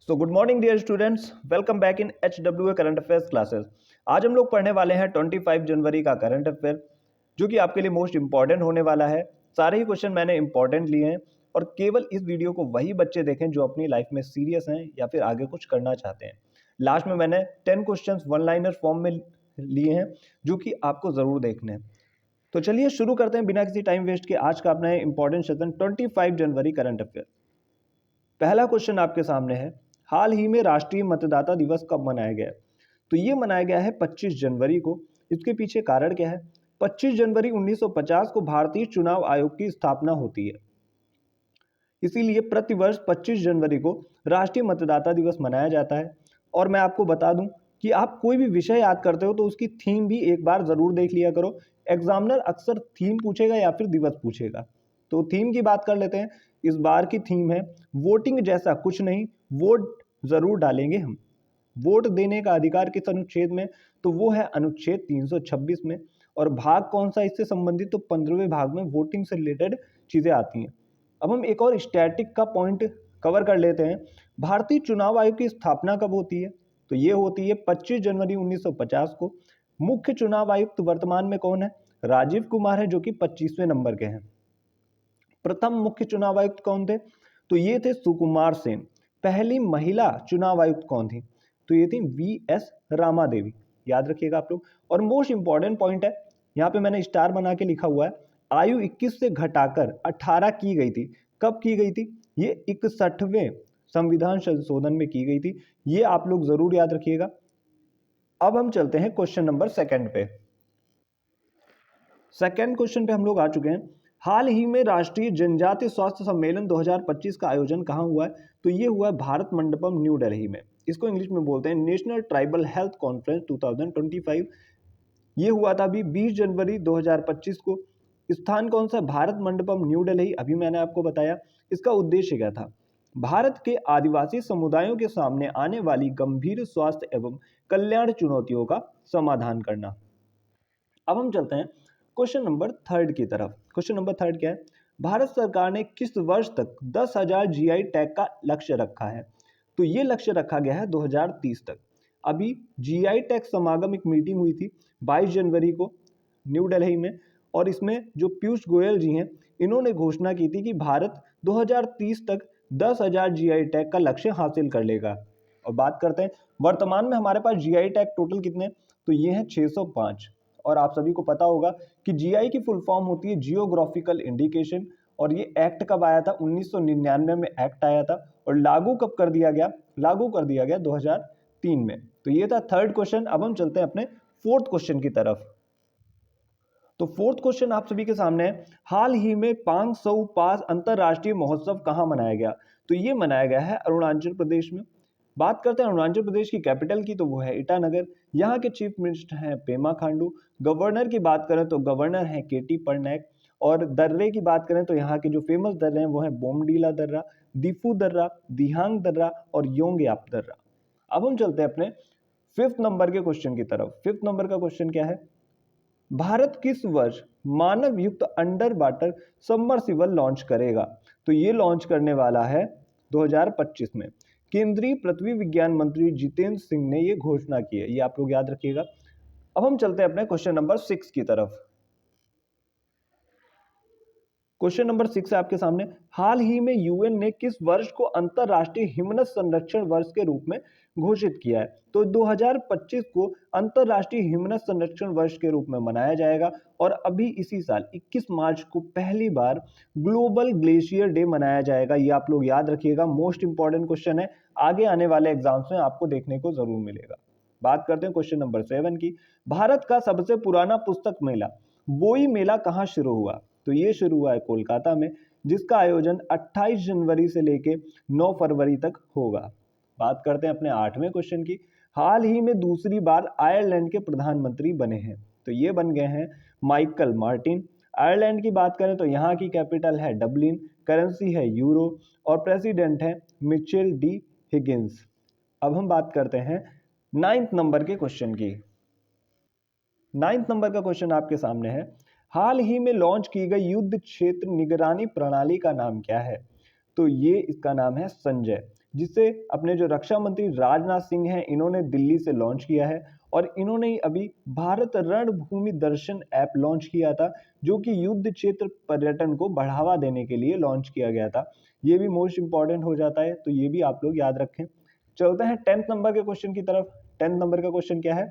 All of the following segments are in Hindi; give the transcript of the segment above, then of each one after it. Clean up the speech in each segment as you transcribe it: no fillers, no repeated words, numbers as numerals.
So good morning dear students, welcome back in HWA current affairs classes. आज हम लोग पढ़ने वाले हैं 25 जनवरी का करंट अफेयर, जो कि आपके लिए मोस्ट इंपॉर्टेंट होने वाला है। सारे ही क्वेश्चन मैंने इंपॉर्टेंट लिए हैं और केवल इस वीडियो को वही बच्चे देखें जो अपनी लाइफ में सीरियस हैं या फिर आगे कुछ करना चाहते हैं। लास्ट में मैंने 10 क्वेश्चन वन लाइनर फॉर्म में लिए हैं जो कि आपको ज़रूर देखने हैं। तो चलिए शुरू करते हैं बिना किसी टाइम वेस्ट के आज का अपना इंपॉर्टेंट सेशन 25 जनवरी करंट अफेयर। पहला क्वेश्चन आपके सामने है, हाल ही में राष्ट्रीय मतदाता दिवस कब मनाया गया? तो ये मनाया गया है 25 जनवरी को। इसके पीछे कारण क्या है? 25 जनवरी 1950 को भारतीय चुनाव आयोग की स्थापना होती है, इसीलिए प्रतिवर्ष 25 जनवरी को राष्ट्रीय मतदाता दिवस मनाया जाता है। और मैं आपको बता दूं कि आप कोई भी विषय याद करते हो तो उसकी थीम भी एक बार जरूर देख लिया करो। एग्जामिनर अक्सर थीम पूछेगा या फिर दिवस पूछेगा। तो थीम की बात कर लेते हैं। इस बार की थीम है वोटिंग जैसा कुछ नहीं, वोट जरूर डालेंगे हम। वोट देने का अधिकार किस अनुच्छेद में? तो वो है अनुच्छेद 326 में। और भाग कौन सा इससे संबंधित? तो 15वें भाग में वोटिंग से रिलेटेड चीजें आती हैं। अब हम एक और स्टैटिक का पॉइंट कवर कर लेते हैं। भारतीय चुनाव आयोग की स्थापना कब होती है? तो ये होती है 25 जनवरी 1950 को। मुख्य चुनाव आयुक्त वर्तमान में कौन है? राजीव कुमार है, जो कि 25वें नंबर के हैं। प्रथम मुख्य चुनाव आयुक्त कौन थे? तो ये थे सुकुमार सेन। पहली महिला चुनाव आयुक्त कौन थी? तो ये थी VS रामा देवी। याद रखिएगा आप लोग। और मोस्ट इंपॉर्टेंट पॉइंट है, यहाँ पे मैंने स्टार बना के लिखा हुआ है, आयु 21 से घटाकर 18 की गई थी। कब की गई थी? ये 61वें संविधान संशोधन में की गई थी। ये आप लोग जरूर याद रखिएगा। अब हम चलते हैं क्वेश्चन नंबर सेकंड पे। सेकंड क्वेश्चन पे हम लोग आ चुके हैं। हाल ही में राष्ट्रीय जनजातीय स्वास्थ्य सम्मेलन 2025 का आयोजन कहाँ हुआ है? तो ये हुआ है भारत मंडपम, न्यू दिल्ली में। इसको इंग्लिश में बोलते हैं नेशनल ट्राइबल हेल्थ कॉन्फ्रेंस 2025। ये हुआ था अभी 20 जनवरी 2025 को। स्थान कौन सा? भारत मंडपम, न्यू दिल्ली। अभी मैंने आपको बताया। इसका उद्देश्य क्या था? भारत के आदिवासी समुदायों के सामने आने वाली गंभीर स्वास्थ्य एवं कल्याण चुनौतियों का समाधान करना। अब हम चलते हैं क्वेश्चन नंबर थर्ड की तरफ। क्वेश्चन नंबर थर्ड क्या है? भारत सरकार ने किस वर्ष तक 10,000 GI टैग का लक्ष्य रखा है? तो ये लक्ष्य रखा गया है 2030 तक। अभी GI टैग समागम एक मीटिंग हुई थी 22 जनवरी को न्यू दिल्ली में। और इसमें जो पीयूष गोयल जी हैं, इन्होंने घोषणा की थी कि भारत 2030 तक 10,000 GI टैग का लक्ष्य हासिल कर लेगा। और बात करते हैं वर्तमान में हमारे पास GI टैग टोटल कितने? तो ये हैं 605। और आप सभी को पता होगा कि जीआई की फुल फॉर्म होती है जियोग्राफिकल इंडिकेशन। और ये एक्ट कब आया था? 1999 में एक्ट आया था। और लागू कब कर दिया गया? लागू कर दिया गया 2003 में। तो ये था थर्ड क्वेश्चन। अब हम चलते हैं अपने फोर्थ क्वेश्चन की तरफ। तो फोर्थ क्वेश्चन आप सभी के सामने है, हाल ही में 500 पास अंतरराष्ट्रीय महोत्सव कहाँ मनाया गया? तो ये मनाया गया है अरुणाचल प्रदेश में। बात करते हैं अरुणाचल प्रदेश की कैपिटल की, तो वो है ईटानगर। यहाँ के चीफ मिनिस्टर हैं पेमा खांडू। गवर्नर की बात करें तो गवर्नर हैं KT पटनायक। और दर्रे की बात करें तो यहाँ के जो फेमस दर्रे हैं वो हैं बोमडीला दर्रा, दीफू दर्रा, दिहांग दर्रा और योंगयाप दर्रा। अब हम चलते हैं अपने फिफ्थ नंबर के क्वेश्चन की तरफ। फिफ्थ नंबर का क्वेश्चन क्या है? भारत किस वर्ष मानव युक्त अंडर वाटर सबमर्सिबल लॉन्च करेगा? तो ये लॉन्च करने वाला है 2025 में। केंद्रीय पृथ्वी विज्ञान मंत्री जितेंद्र सिंह ने ये घोषणा की है, ये आप लोग याद रखिएगा। अब हम चलते हैं अपने क्वेश्चन नंबर 6 की तरफ। क्वेश्चन नंबर 6 है आपके सामने, हाल ही में UN ने किस वर्ष को अंतरराष्ट्रीय हिमनद संरक्षण वर्ष के रूप में घोषित किया है? तो 2025 को अंतरराष्ट्रीय हिमनद संरक्षण वर्ष के रूप में मनाया जाएगा। और अभी इसी साल 21 मार्च को पहली बार ग्लोबल ग्लेशियर डे मनाया जाएगा। ये आप लोग याद रखिएगा, मोस्ट इंपॉर्टेंट क्वेश्चन है, आगे आने वाले एग्जाम्स में आपको देखने को जरूर मिलेगा। बात करते हैं क्वेश्चन नंबर 7 की। भारत का सबसे पुराना पुस्तक मेला बोई मेला कहाँ शुरू हुआ? तो ये शुरू हुआ है कोलकाता में, जिसका आयोजन 28 जनवरी से लेके 9 फरवरी तक होगा। बात करते हैं अपने 8वें क्वेश्चन की। हाल ही में दूसरी बार आयरलैंड के प्रधानमंत्री बने हैं, तो ये बन गए हैं माइकल मार्टिन। आयरलैंड की बात करें तो यहाँ की कैपिटल है डबलिन, करेंसी है यूरो और प्रेसिडेंट है मिचेल डी हिगिंस। अब हम बात करते हैं 9th नंबर के क्वेश्चन की। 9th नंबर का क्वेश्चन आपके सामने है, हाल ही में लॉन्च की गई युद्ध क्षेत्र निगरानी प्रणाली का नाम क्या है? तो ये इसका नाम है संजय। जिसे अपने जो रक्षा मंत्री राजनाथ सिंह हैं इन्होंने दिल्ली से लॉन्च किया है। और इन्होंने ही अभी भारत रणभूमि दर्शन ऐप लॉन्च किया था, जो कि युद्ध क्षेत्र पर्यटन को बढ़ावा देने के लिए लॉन्च किया गया था। ये भी मोस्ट इंपॉर्टेंट हो जाता है, तो ये भी आप लोग याद रखें। चलते हैं 10th नंबर के क्वेश्चन की तरफ। 10th नंबर का क्वेश्चन क्या है?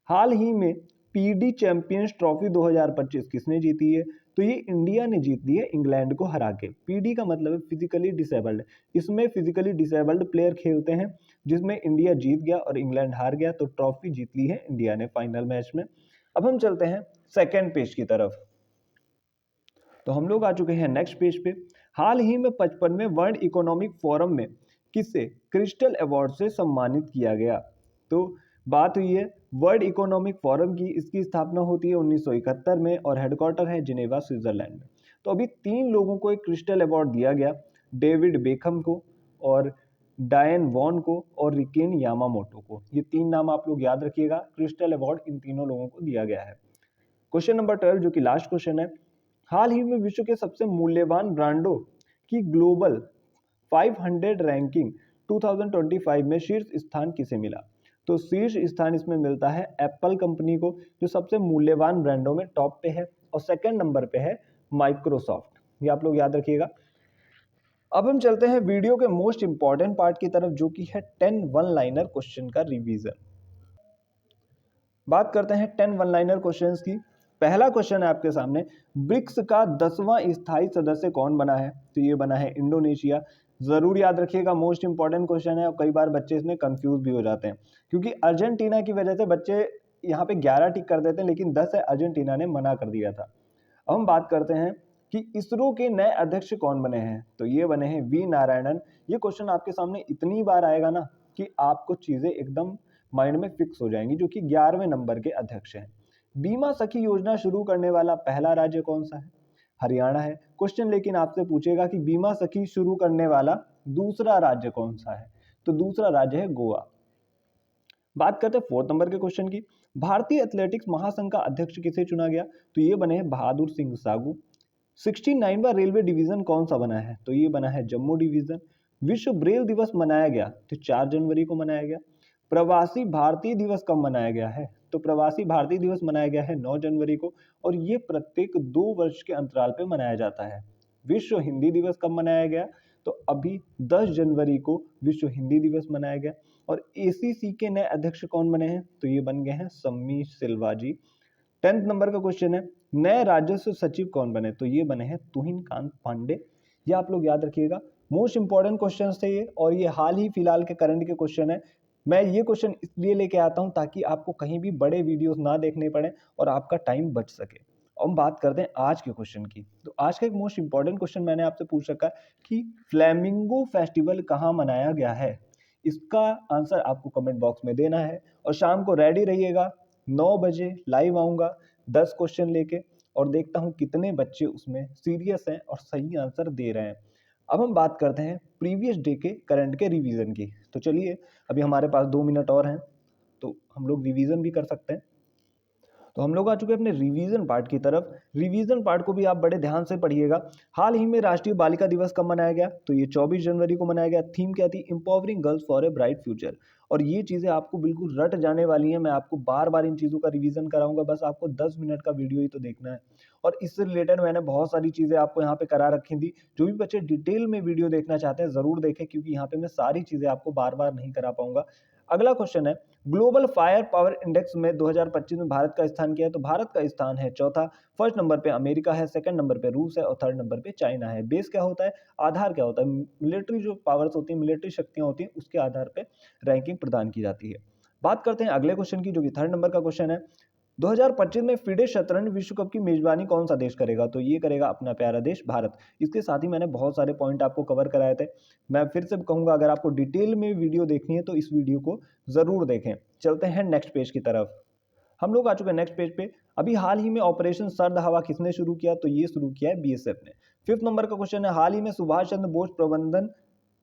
हाल ही में पीडी चैंपियंस ट्रॉफी 2025 किसने जीती है? तो ये इंडिया ने जीत ली है इंग्लैंड को हरा के। पीडी का मतलब है फिजिकली डिसेबल्ड। इसमें फिजिकली डिसेबल्ड प्लेयर खेलते हैं, जिसमें इंडिया जीत गया और इंग्लैंड हार गया, तो ट्रॉफी जीत ली है इंडिया ने फाइनल मैच में। अब हम चलते हैं सेकेंड पेज की तरफ। तो हम लोग आ चुके हैं नेक्स्ट पेज पे। हाल ही में 55वें वर्ल्ड इकोनॉमिक फोरम में किसे क्रिस्टल अवार्ड से सम्मानित किया गया? तो बात हुई है वर्ल्ड इकोनॉमिक फोरम की। इसकी स्थापना होती है 1971 में और हेडक्वार्टर है जिनेवा स्विट्जरलैंड में। तो अभी 3 लोगों को एक क्रिस्टल अवार्ड दिया गया, डेविड बेकहम को और डायन वॉन को और रिकेन यामामोटो को। ये 3 नाम आप लोग याद रखिएगा। क्रिस्टल अवार्ड इन तीनों लोगों को दिया गया है। क्वेश्चन नंबर 12 जो कि लास्ट क्वेश्चन है, हाल ही में विश्व के सबसे मूल्यवान ब्रांडों की ग्लोबल 500 रैंकिंग 2025 में शीर्ष स्थान किसे मिला? तो शीर्ष स्थान इसमें मिलता है एप्पल कंपनी को, जो सबसे मूल्यवान ब्रांडों में टॉप पे है, और सेकंड नंबर पे है माइक्रोसॉफ्ट। ये आप लोग याद रखिएगा। अब हम चलते हैं वीडियो के मोस्ट इंपॉर्टेंट पार्ट की तरफ, जो कि है 10 वन लाइनर क्वेश्चन का रिवीजन। बात करते हैं 10 वन लाइनर क्वेश्चंस की। पहला क्वेश्चन है आपके सामने, ब्रिक्स का 10वां स्थायी सदस्य कौन बना है? तो ये बना है इंडोनेशिया। जरूर याद रखिएगा, मोस्ट इंपॉर्टेंट क्वेश्चन है और कई बार बच्चे इसमें कंफ्यूज भी हो जाते हैं, क्योंकि अर्जेंटीना की वजह से बच्चे यहाँ पे 11 टिक कर देते हैं, लेकिन 10 है, अर्जेंटीना ने मना कर दिया था। अब हम बात करते हैं कि इसरो के नए अध्यक्ष कौन बने हैं? तो ये बने हैं वी नारायणन। ये क्वेश्चन आपके सामने इतनी बार आएगा ना कि आपको चीजें एकदम माइंड में फिक्स हो जाएंगी, जो कि 11वें नंबर के अध्यक्ष हैं। बीमा सखी योजना शुरू करने वाला पहला राज्य कौन सा है? हरियाणा है। क्वेश्चन लेकिन आपसे पूछेगा कि बीमा सखी शुरू करने वाला दूसरा राज्य कौन सा है? तो दूसरा राज्य है गोवा। बात करते हैं 4th नंबर के क्वेश्चन की। भारतीय एथलेटिक्स महासंघ का अध्यक्ष किसे चुना गया? तो ये बने हैं बहादुर सिंह सागू। 69वां रेलवे डिवीजन कौन सा बना है? तो ये बना है जम्मू डिवीजन। विश्व ब्रेल दिवस मनाया गया तो 4 जनवरी को मनाया गया। प्रवासी भारतीय दिवस कब मनाया गया है? तो प्रवासी भारतीय दिवस मनाया गया है 9 जनवरी को, और ये प्रत्येक 2 वर्ष के अंतराल पे मनाया जाता है। विश्व हिंदी दिवस कब मनाया गया? तो अभी 10 जनवरी को विश्व हिंदी दिवस मनाया गया। और एसीसी के नए अध्यक्ष कौन बने हैं? तो ये बन गए हैं सम्मी सिल्वा जी। 10th नंबर का क्वेश्चन है, नए राजस्व सचिव कौन बने? तो ये बने हैं तुहिन कांत पांडे। ये आप लोग याद रखिएगा, मोस्ट इंपॉर्टेंट क्वेश्चन थे ये, और ये हाल ही फिलहाल के करंट के क्वेश्चन है। मैं ये क्वेश्चन इसलिए लेके आता हूं ताकि आपको कहीं भी बड़े वीडियोस ना देखने पड़े और आपका टाइम बच सके। अब हम बात करते हैं आज के क्वेश्चन की। तो आज का एक मोस्ट इंपॉर्टेंट क्वेश्चन मैंने आपसे पूछ रखा है कि फ्लैमिंगो फेस्टिवल कहाँ मनाया गया है? इसका आंसर आपको कमेंट बॉक्स में देना है, और शाम को रेडी रहिएगा, 9 बजे लाइव आऊँगा 10 क्वेश्चन लेके, और देखता हूँ कितने बच्चे उसमें सीरियस हैं और सही आंसर दे रहे हैं। अब हम बात करते हैं प्रीवियस डे के करंट के रिवीजन की। तो चलिए, अभी हमारे पास 2 मिनट और हैं, तो हम लोग रिवीजन भी कर सकते हैं। तो हम लोग आ चुके हैं अपने रिवीजन पार्ट की तरफ। रिवीजन पार्ट को भी आप बड़े ध्यान से पढ़िएगा। हाल ही में राष्ट्रीय बालिका दिवस कब मनाया गया? तो ये 24 जनवरी को मनाया गया। थीम क्या थी? Empowering girls for a bright future. और ये चीज़ें आपको बिल्कुल रट जाने वाली हैं। मैं आपको बार बार इन चीज़ों का रिवीजन कराऊंगा, बस आपको 10 मिनट का वीडियो ही तो देखना है। और इससे रिलेटेड मैंने बहुत सारी चीज़ें आपको यहाँ पे करा रखी थी। जो भी बच्चे डिटेल में वीडियो देखना चाहते हैं ज़रूर देखें, क्योंकि यहाँ पे मैं सारी चीज़ें आपको बार बार नहीं करा पाऊंगा। अगला क्वेश्चन है, ग्लोबल फायर पावर इंडेक्स में 2025 में भारत का स्थान क्या है? तो भारत का स्थान है चौथा। फर्स्ट नंबर पे अमेरिका है, सेकंड नंबर पे रूस है, और थर्ड नंबर पे चाइना है। बेस क्या होता है? आधार क्या होता है? मिलिट्री जो पावर्स होती है, मिलिट्री शक्तियां होती हैं, उसके आधार पे रैंकिंग प्रदान की जाती है। बात करते हैं अगले क्वेश्चन की, जो कि थर्ड नंबर का क्वेश्चन है। 2025 में फिडे शतरंज विश्व कप की मेजबानी कौन सा देश करेगा? तो ये करेगा अपना प्यारा देश भारत। इसके साथ ही मैंने बहुत सारे पॉइंट आपको कवर कराए थे। मैं फिर से कहूंगा, अगर आपको डिटेल में वीडियो देखनी है तो इस वीडियो को जरूर देखें। चलते हैं नेक्स्ट पेज की तरफ। हम लोग आ चुके हैं नेक्स्ट पेज पे। अभी हाल ही में ऑपरेशन सर्द हवा किसने शुरू किया? तो ये शुरू किया है बीएसएफ ने। 5th नंबर का क्वेश्चन है, हाल ही में सुभाष चंद्र बोस प्रबंधन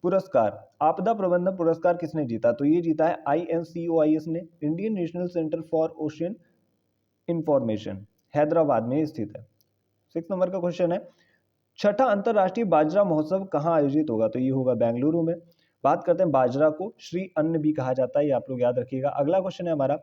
पुरस्कार, आपदा प्रबंधन पुरस्कार किसने जीता? तो ये जीता है INCOIS ने, Indian national centre for ocean information, Hyderabad में स्थित है। 6 नंबर का क्वेश्चन है, छठा अंतरराष्ट्रीय बाजरा महोत्सव कहाँ आयोजित होगा? तो ये होगा बेंगलुरु में। बात करते हैं बाजरा को श्री अन्न भी कहा जाता है, ये आप लोग याद रखिएगा। अगला क्वेश्चन है हमारा,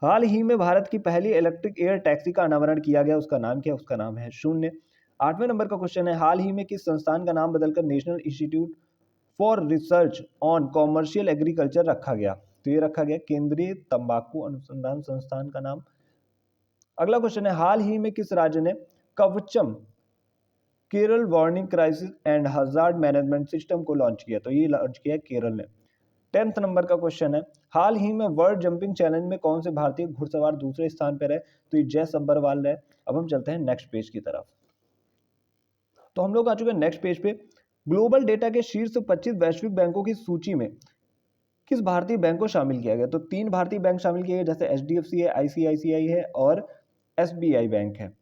हाल ही में भारत की पहली इलेक्ट्रिक एयर टैक्सी का अनावरण किया गया, उसका नाम क्या है? उसका नाम है शून्य। 8वें नंबर का क्वेश्चन है, हाल ही में किस संस्थान का नाम बदलकर national institute for research on commercial agriculture रखा गया? तो ये रखा गया केंद्रीय तंबाकू अनुसंधान संस्थान का नाम। अगला क्वेश्चन है, हाल ही में किस राज्य ने Kavacham Kerala warning crisis and hazard management system को लॉन्च किया? तो ये लॉन्च किया केरल ने। 10th नंबर का क्वेश्चन है, हाल ही में वर्ल्ड जंपिंग चैलेंज में कौन से भारतीय घुड़सवार दूसरे स्थान पर रहे? तो ये जय सब्बरवाल रहे। अब हम चलते हैं नेक्स्ट पेज की तरफ। तो हम लोग आ चुके हैं नेक्स्ट पेज पे। ग्लोबल डेटा के शीर्ष 25 वैश्विक बैंकों की सूची में किस भारतीय बैंक को शामिल किया गया? तो 3 भारतीय बैंक शामिल किए गए, जैसे एचडीएफसी है, आईसीआईसीआई है और एसबीआई बैंक है।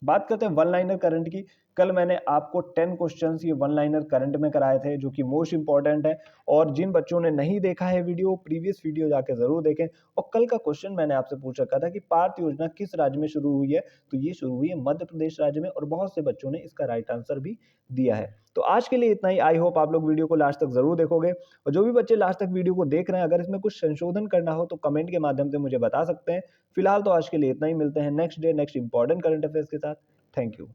बात करते हैं वन लाइनर करंट की। कल मैंने आपको 10 क्वेश्चंस ये वन लाइनर करंट में कराए थे, जो कि मोस्ट इंपॉर्टेंट है, और जिन बच्चों ने नहीं देखा है वीडियो, प्रीवियस वीडियो जाके जरूर देखें। और कल का क्वेश्चन मैंने आपसे पूछ रखा था कि पार्थ योजना किस राज्य में शुरू हुई है? तो ये शुरू हुई है मध्य प्रदेश राज्य में, और बहुत से बच्चों ने इसका राइट आंसर भी दिया है। तो आज के लिए इतना ही। आई होप आप लोग वीडियो को लास्ट तक जरूर देखोगे, और जो भी बच्चे लास्ट तक वीडियो को देख रहे हैं, अगर इसमें कुछ संशोधन करना हो तो कमेंट के माध्यम से मुझे बता सकते हैं। फिलहाल तो आज के लिए इतना ही। मिलते हैं next day next important current affairs के साथ। Thank you.